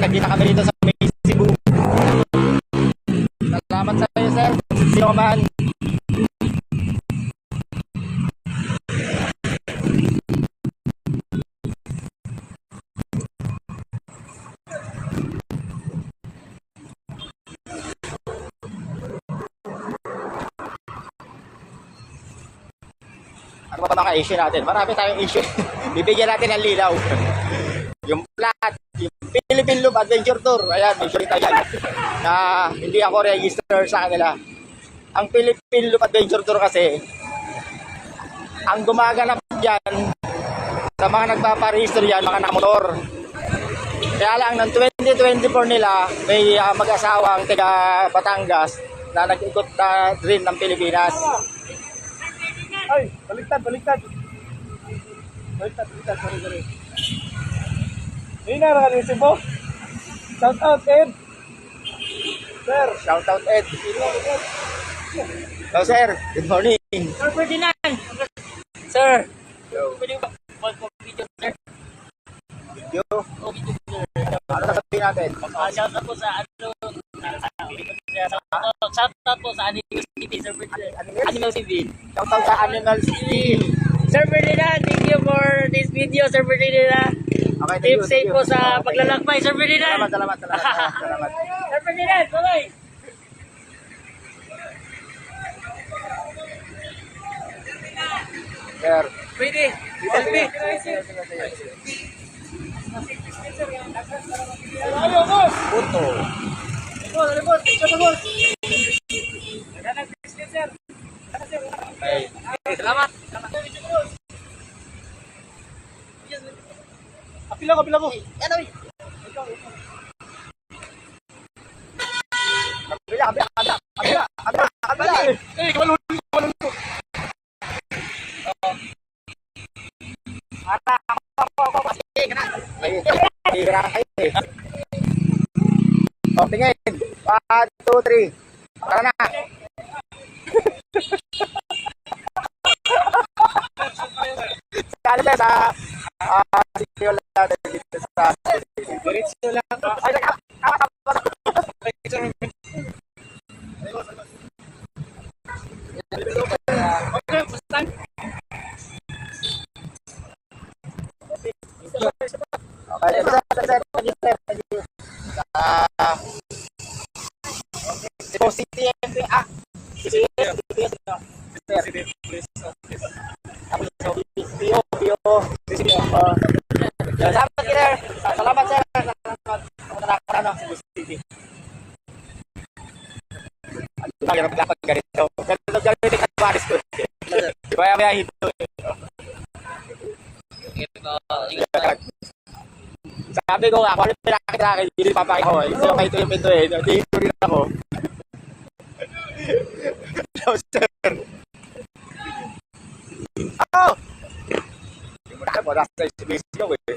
nagkita kami rito sa may Cebu. Salamat sa iyo, sir. Sino ka man. Ano ba mga issue natin? Marami tayong issue. Bibigyan natin ng lilaw. Yung plat, yung Philippine Loop Adventure Tour. Ayan, may sure tayo yan. Na hindi ako register sa kanila. Ang Philippine Loop Adventure Tour kasi, ang gumaganap dyan, sa mga nagpaparegister yan, mga nakamotor. Kaya lang, ng 2024 nila, may mag-asawang taga Batangas na nag-ikot na rin ng Pilipinas. Ay, baliktad. Sorry. Hindi na rin si Bo. Shout out, Ed. Sir. Shout out, Ed. Hello, sir. Good morning. Sir Ferdinand! Sir! Hello. Pwede ba? Video, sir? Video. O, video, sir. Ano sasabihin natin? Shout out po sa shout out po sa Animal TV, Sir Ferdinand. Animal TV. Shout out sa Animal City. Sir Ferdinand, thank you for this video, Sir Ferdinand. Okay, thank Keep you, safe thank po you. sa paglalakbay, Sir Ferdinand. Salamat. Sir Ferdinand, bye-bye. Sir. Pwede. Sige. Ayaw, boss. Puto. Boss. Okay. Salamat. Kapila ko. Ano? Kabila. Eh, kamalun ko. Ay, grabe. O, tingin. 1, 2, 3. Tara na. Sa ano sa sitio natin dito sa Diretso lang. ay, Okay, basta. okay, sir. City MP salamat sir. Salamat sir. Hirap dapat ganito. Ganito ka paris ko. Di ba may hito? Sabi ko ako rin pinakita hindi papakita ko. Hindi ako ito yung pinto eh. Hindi ko rin ako. Hello sir. Oh! Hindi mo na ako nasa space ko eh.